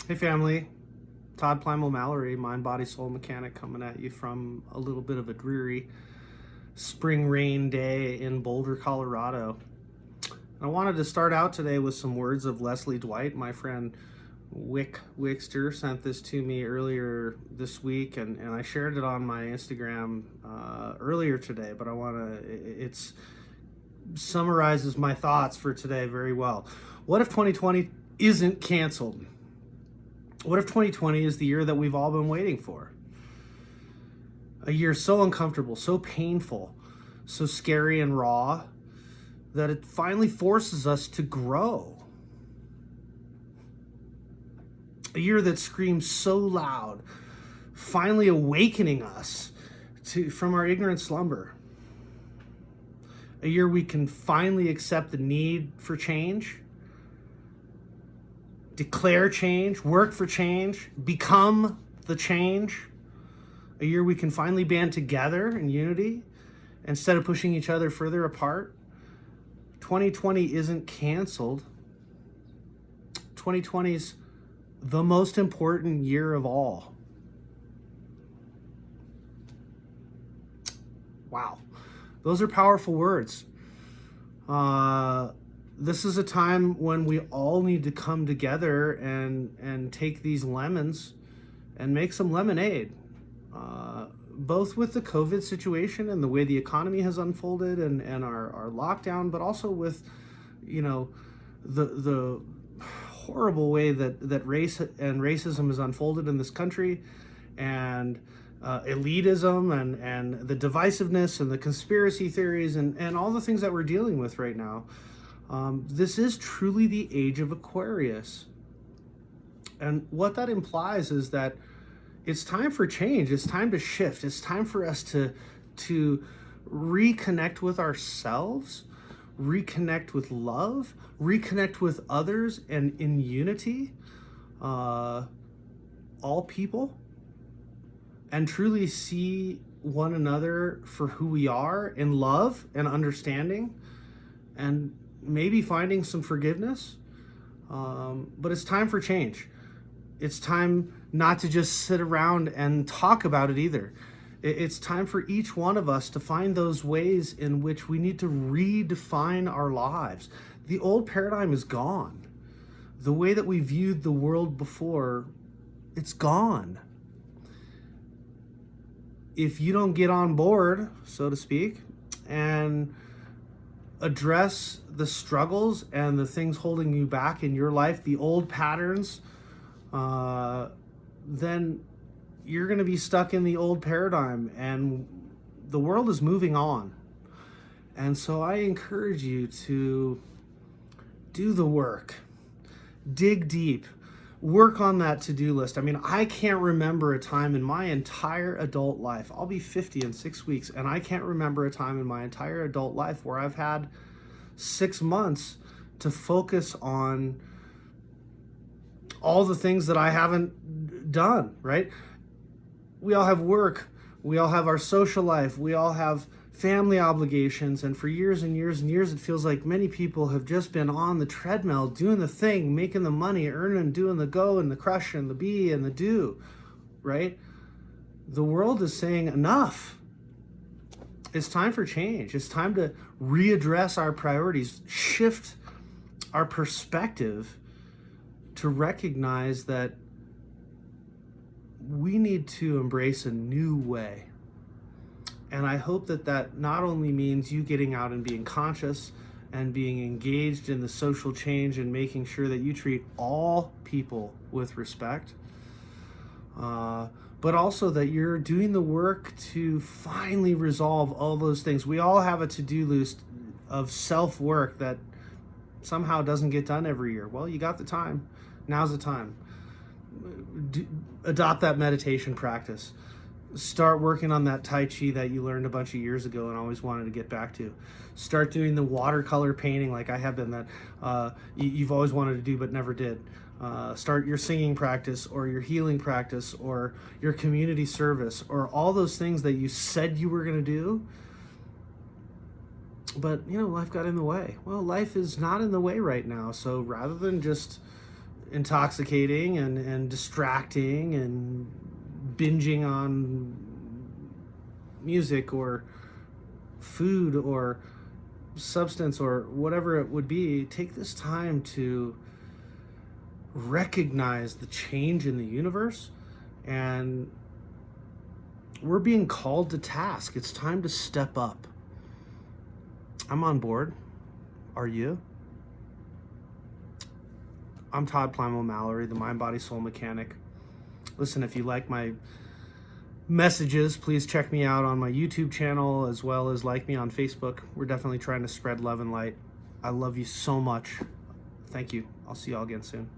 Hey family, Todd Plymale-Mallory, mind, body, soul mechanic, coming at you from a little bit of a dreary spring rain day in Boulder, Colorado. I wanted to start out today with some words of Leslie Dwight. My friend Wickster sent this to me earlier this week, and I shared it on my Instagram earlier today, but it summarizes my thoughts for today very well. What if 2020 isn't canceled? What if 2020 is the year that we've all been waiting for? A year so uncomfortable, so painful, so scary and raw that it finally forces us to grow. A year that screams so loud, finally awakening us from our ignorant slumber. A year we can finally accept the need for change, declare change, work for change, become the change. A year we can finally band together in unity instead of pushing each other further apart. 2020 isn't canceled. 2020 is the most important year of all. Wow. Those are powerful words. This is a time when we all need to come together and take these lemons and make some lemonade. Both with the COVID situation and the way the economy has unfolded and our lockdown, but also with, the horrible way that race and racism has unfolded in this country, and elitism and the divisiveness and the conspiracy theories and all the things that we're dealing with right now. This is truly the age of Aquarius. And what that implies is that it's time for change. It's time to shift. It's time for us to reconnect with ourselves, reconnect with love, reconnect with others, and in unity, all people, and truly see one another for who we are in love and understanding, and maybe finding some forgiveness. But it's time for change. It's time not to just sit around and talk about it either. It's time for each one of us to find those ways in which we need to redefine our lives. The old paradigm is gone. The way that we viewed the world before, it's gone. If you don't get on board, so to speak, and address the struggles and the things holding you back in your life, the old patterns, then you're going to be stuck in the old paradigm, and the world is moving on. And so I encourage you to do the work, dig deep, work on that to-do list. I mean, I can't remember a time in my entire adult life, I'll be 50 in 6 weeks, and I can't remember a time in my entire adult life where I've had 6 months to focus on all the things that I haven't done, right? We all have work, we all have our social life, we all have family obligations, and for years and years and years, it feels like many people have just been on the treadmill, doing the thing, making the money, earning, doing the go and the crush and the be and the do, right? The world is saying enough. It's time for change. It's time to readdress our priorities, shift our perspective to recognize that we need to embrace a new way. And I hope that not only means you getting out and being conscious and being engaged in the social change and making sure that you treat all people with respect, but also that you're doing the work to finally resolve all those things. We all have a to-do list of self-work that somehow doesn't get done every year. Well, you got the time. Now's the time. Adopt that meditation practice. Start working on that Tai Chi that you learned a bunch of years ago and always wanted to get back to. Start doing the watercolor painting like I have been that you've always wanted to do but never did. Start your singing practice or your healing practice or your community service or all those things that you said you were going to do. But, life got in the way. Well, life is not in the way right now. So rather than just intoxicating and distracting and binging on music or food or substance or whatever it would be, take this time to recognize the change in the universe. And we're being called to task. It's time to step up. I'm on board. Are you? I'm Todd Plymale-Mallory, the Mind, Body, Soul Mechanic. Listen, if you like my messages, please check me out on my YouTube channel as well as like me on Facebook. We're definitely trying to spread love and light. I love you so much. Thank you. I'll see y'all again soon.